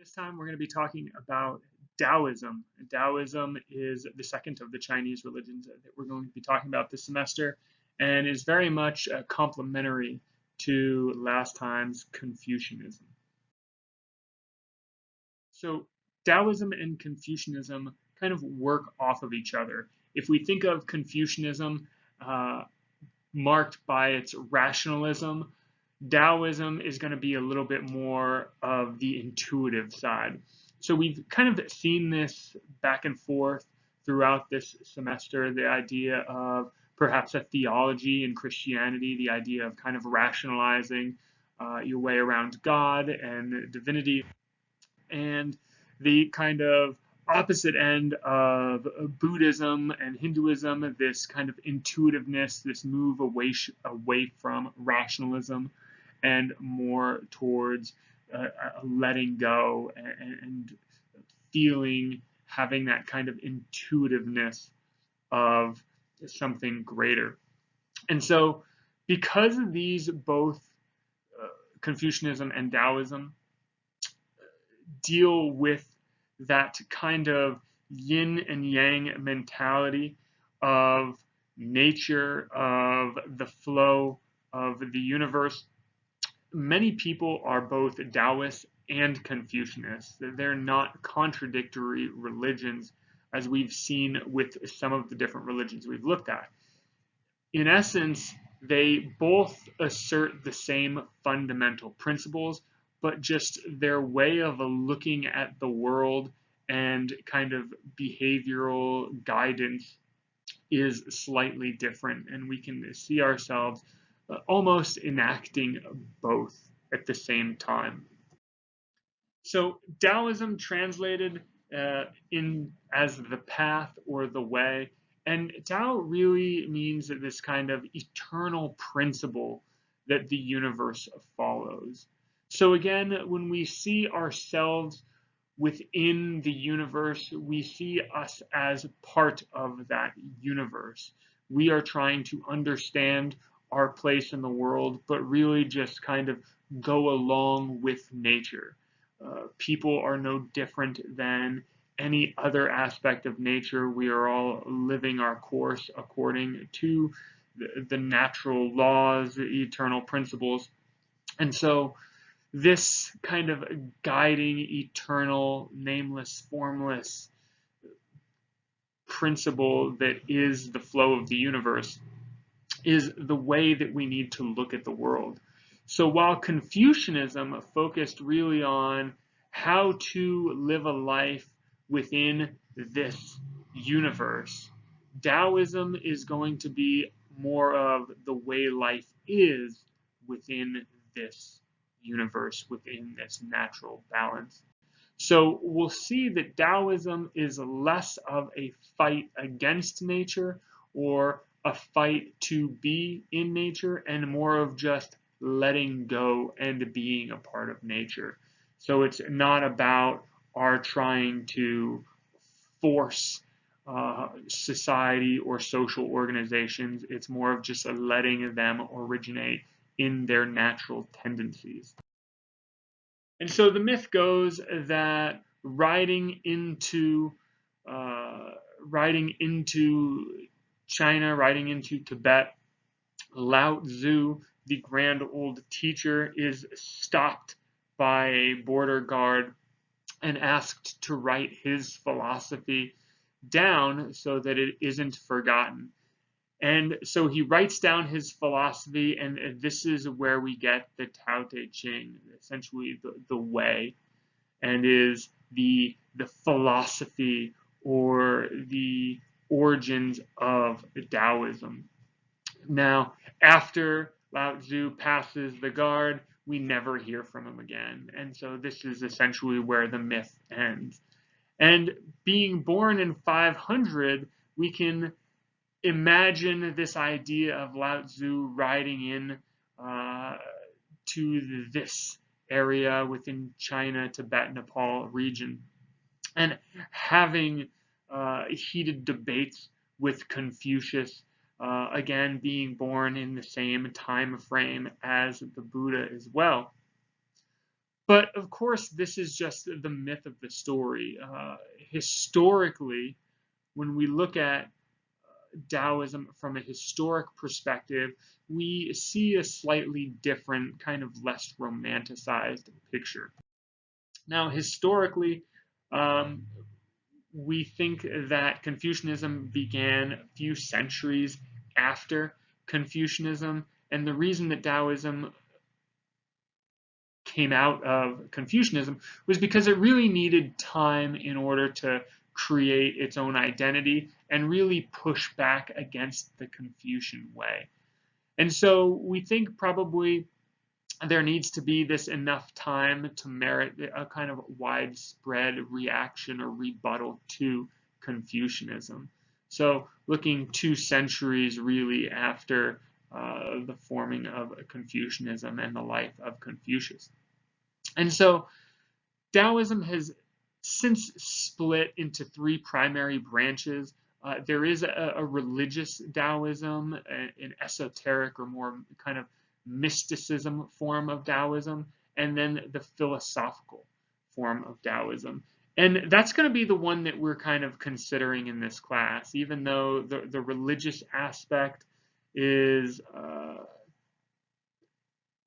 This time we're going to be talking about Daoism. Daoism is the second of the Chinese religions that we're going to be talking about this semester and is very much complementary to last time's Confucianism. So Taoism and Confucianism kind of work off of each other. If we think of Confucianism uh, marked by its rationalism, Taoism is going to be a little bit more of the intuitive side. So we've kind of seen this back and forth throughout this semester, the idea of perhaps a theology in Christianity, the idea of kind of rationalizing your way around God and divinity, and the kind of opposite end of Buddhism and Hinduism, this kind of intuitiveness, this move away from rationalism and more towards letting go and feeling, having that kind of intuitiveness of something greater. And so, because of these both Confucianism and Taoism deal with that kind of yin and yang mentality of nature, of the flow of the universe, many people are both Taoists and Confucianists. They're not contradictory religions as we've seen with some of the different religions we've looked at. In essence, they both assert the same fundamental principles, but just their way of looking at the world and kind of behavioral guidance is slightly different, and we can see ourselves almost enacting both at the same time. So Taoism translated in as the path or the way, and Tao really means that this kind of eternal principle that the universe follows. So again, when we see ourselves within the universe, we see us as part of that universe. We are trying to understand our place in the world, but really just kind of go along with nature. People are no different than any other aspect of nature. We are all living our course according to the natural laws, the eternal principles. And so this kind of guiding, eternal, nameless, formless principle that is the flow of the universe is the way that we need to look at the world. So while Confucianism focused really on how to live a life within this universe, Taoism is going to be more of the way life is within this universe, within this natural balance. So we'll see that Taoism is less of a fight against nature or a fight to be in nature and more of just letting go and being a part of nature. So it's not about our trying to force society or social organizations. It's more of just letting them originate in their natural tendencies. And so the myth goes that riding into China, riding into Tibet, Lao Tzu, the grand old teacher, is stopped by a border guard and asked to write his philosophy down so that it isn't forgotten. And so he writes down his philosophy, and this is where we get the Tao Te Ching, essentially the way, and is the philosophy or the origins of Taoism. Now, after Lao Tzu passes the guard, we never hear from him again. And so this is essentially where the myth ends. And being born in 500, we can imagine this idea of Lao Tzu riding in to this area within China, Tibet, Nepal region, and having heated debates with Confucius, again being born in the same time frame as the Buddha as well. But of course, this is just the myth of the story. Historically, when we look at Taoism from a historic perspective, we see a slightly different, kind of less romanticized picture. Now, historically, um, we think that Confucianism began a few centuries after Confucianism, and the reason that Taoism came out of Confucianism was because it really needed time in order to create its own identity and really push back against the Confucian way. And so we think probably there needs to be this enough time to merit a kind of widespread reaction or rebuttal to Confucianism. So looking 2 centuries really after the forming of Confucianism and the life of Confucius. And so Taoism has since split into 3 primary branches. There is a religious Taoism, an esoteric or more kind of mysticism form of Taoism, and then the philosophical form of Taoism. And that's going to be the one that we're kind of considering in this class, even though the religious aspect is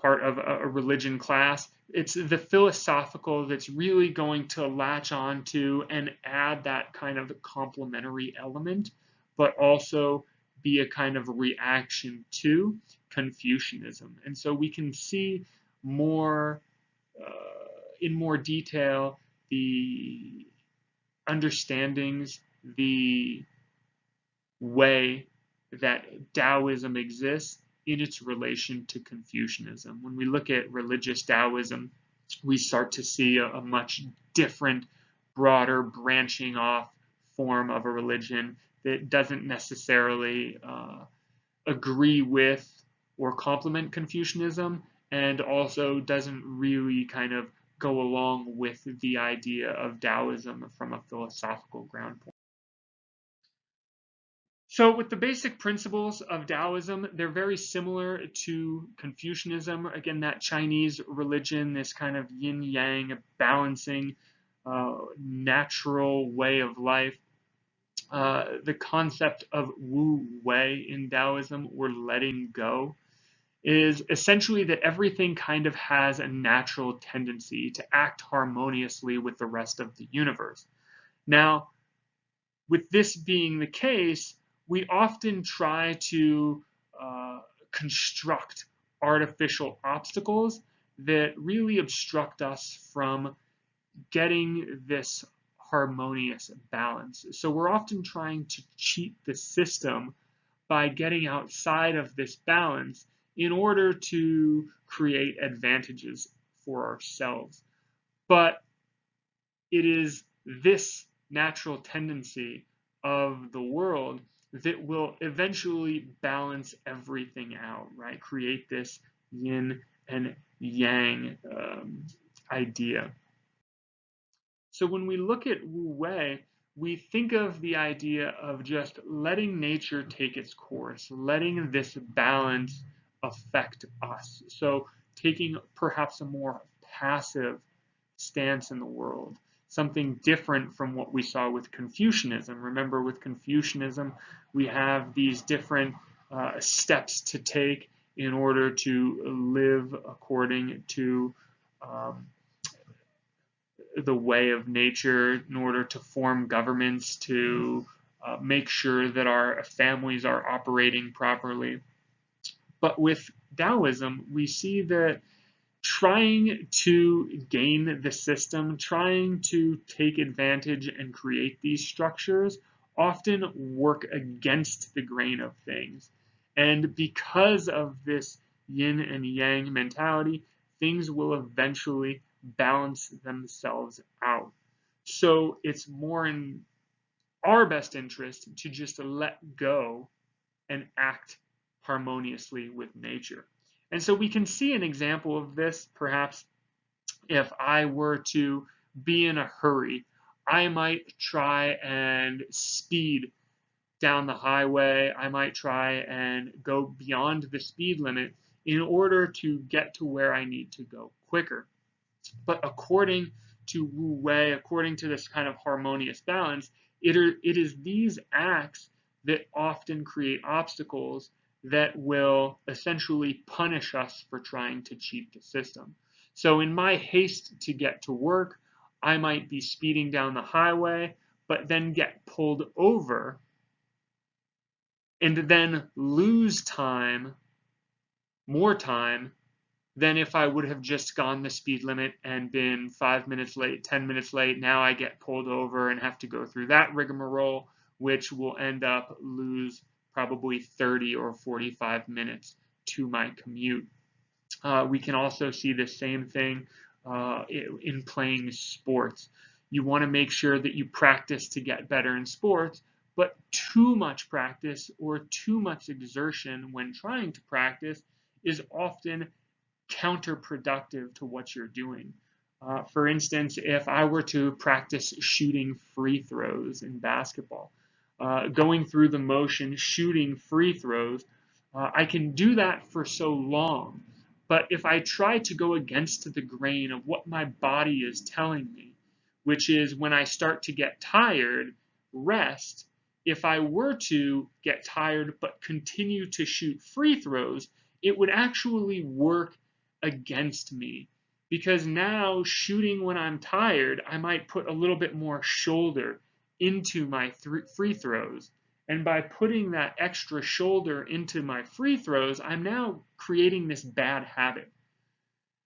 part of a religion class. It's the philosophical that's really going to latch on to and add that kind of complementary element, but also be a kind of reaction to Confucianism. And so we can see more in more detail the understandings, the way that Taoism exists in its relation to Confucianism. When we look at religious Taoism, we start to see a much different, broader, branching off form of a religion that doesn't necessarily agree with or complement Confucianism, and also doesn't really kind of go along with the idea of Taoism from a philosophical ground point. So with the basic principles of Taoism, they're very similar to Confucianism. Again, that Chinese religion, this kind of yin-yang balancing, natural way of life. The concept of Wu Wei in Taoism, or letting go, is essentially that everything kind of has a natural tendency to act harmoniously with the rest of the universe. Now, with this being the case, we often try to construct artificial obstacles that really obstruct us from getting this harmonious balance. So we're often trying to cheat the system by getting outside of this balance in order to create advantages for ourselves. But it is this natural tendency of the world that will eventually balance everything out, right? Create this yin and yang idea. So when we look at Wu Wei, we think of the idea of just letting nature take its course, letting this balance affect us. So taking perhaps a more passive stance in the world, something different from what we saw with Confucianism. Remember, with Confucianism, we have these different steps to take in order to live according to the way of nature, in order to form governments, to make sure that our families are operating properly. But with Taoism, we see that trying to gain the system, trying to take advantage and create these structures often work against the grain of things. And because of this yin and yang mentality, things will eventually balance themselves out. So it's more in our best interest to just let go and act harmoniously with nature. And so we can see an example of this, perhaps if I were to be in a hurry, I might try and speed down the highway. I might try and go beyond the speed limit in order to get to where I need to go quicker. But according to Wu Wei, according to this kind of harmonious balance, it is these acts that often create obstacles that will essentially punish us for trying to cheat the system. So, in my haste to get to work, I might be speeding down the highway, but then get pulled over and then lose time, more time, than if I would have just gone the speed limit and been 5 minutes late, 10 minutes late. Now I get pulled over and have to go through that rigmarole, which will end up lose probably 30 or 45 minutes to my commute. We can also see the same thing in playing sports. You want to make sure that you practice to get better in sports, but too much practice or too much exertion when trying to practice is often counterproductive to what you're doing. For instance, if I were to practice shooting free throws in basketball, going through the motion, shooting free throws, I can do that for so long. But if I try to go against the grain of what my body is telling me, which is when I start to get tired, rest, if I were to get tired but continue to shoot free throws, it would actually work against me because now shooting when I'm tired, I might put a little bit more shoulder into my free throws. And by putting that extra shoulder into my free throws, I'm now creating this bad habit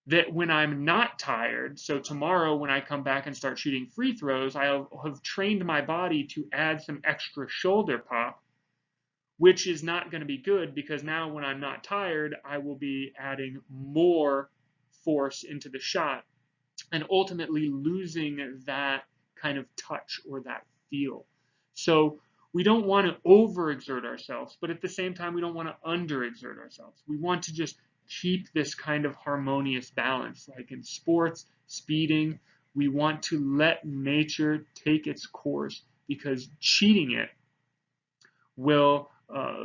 that when I'm not tired, so tomorrow when I come back and start shooting free throws, I'll have trained my body to add some extra shoulder pop, which is not going to be good because now when I'm not tired, I will be adding more force into the shot and ultimately losing that kind of touch or that feel. So we don't want to overexert ourselves, but at the same time, we don't want to underexert ourselves. We want to just keep this kind of harmonious balance. Like in sports, speeding, we want to let nature take its course because cheating it will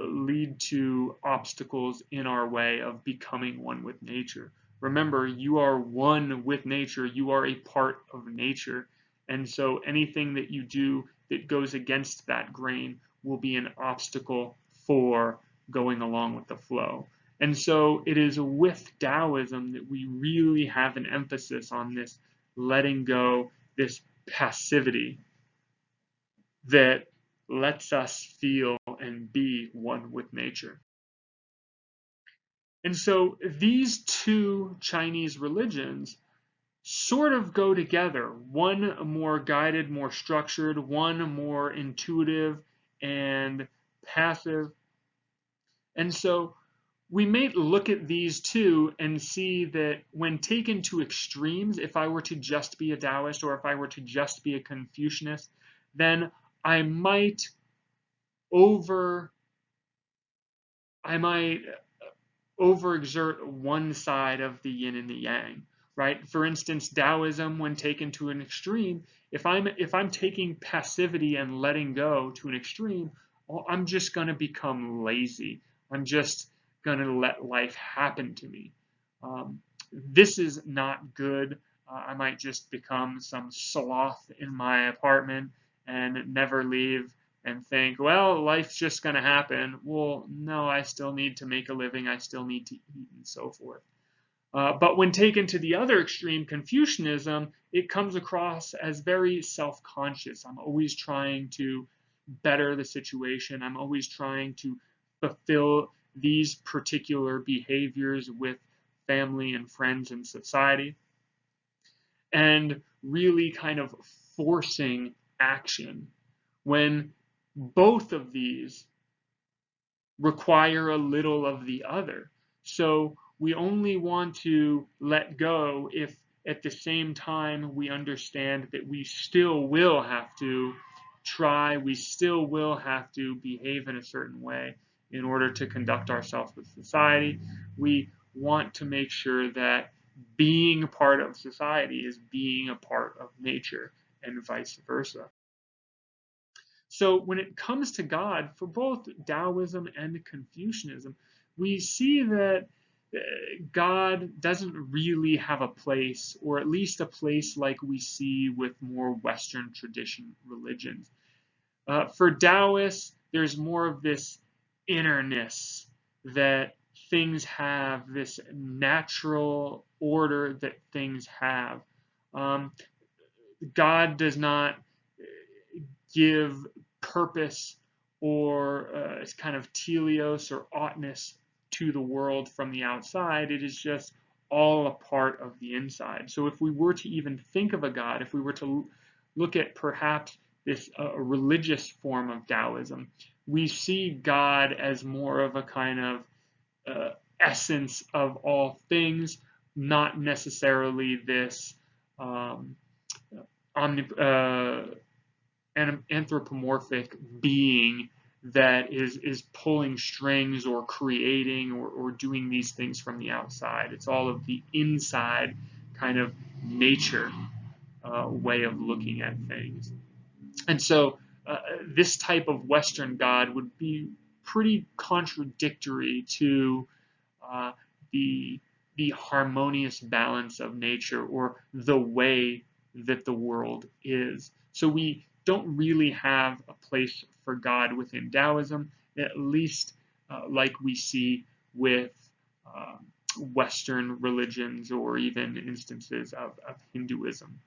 lead to obstacles in our way of becoming one with nature. Remember, you are one with nature, you are a part of nature. And so anything that you do that goes against that grain will be an obstacle for going along with the flow. And so it is with Daoism that we really have an emphasis on this letting go, this passivity that lets us feel and be one with nature. And so these two Chinese religions sort of go together. One more guided, more structured, one more intuitive and passive. And so we may look at these two and see that when taken to extremes, if I were to just be a Taoist or if I were to just be a Confucianist, then I might over I might overexert one side of the yin and the yang, right? For instance, Taoism, when taken to an extreme, if I'm taking passivity and letting go to an extreme, well, I'm just going to become lazy. I'm just going to let life happen to me. This is not good. I might just become some sloth in my apartment and never leave and think, well, life's just going to happen. Well, no, I still need to make a living. I still need to eat and so forth. But when taken to the other extreme, Confucianism, it comes across as very self-conscious. I'm always trying to better the situation. I'm always trying to fulfill these particular behaviors with family and friends and society, and really kind of forcing action when both of these require a little of the other. So we only want to let go if at the same time we understand that we still will have to try, we still will have to behave in a certain way in order to conduct ourselves with society. We want to make sure that being a part of society is being a part of nature and vice versa. So when it comes to God, for both Taoism and Confucianism, we see that God doesn't really have a place, or at least a place like we see with more Western tradition religions. For Taoists, there's more of this innerness that things have, this natural order that things have. Um, God does not give purpose or kind of teleos or oughtness to the world from the outside. It is just all a part of the inside. So if we were to even think of a God, if we were to look at perhaps this religious form of Taoism, we see God as more of a kind of essence of all things, not necessarily this um, an anthropomorphic being that is pulling strings or creating or doing these things from the outside. It's all of the inside kind of nature way of looking at things. And so this type of Western God would be pretty contradictory to uh, the the harmonious balance of nature or the way that the world is. So we don't really have a place for God within Taoism, at least like we see with uh, Western religions or even instances of Hinduism.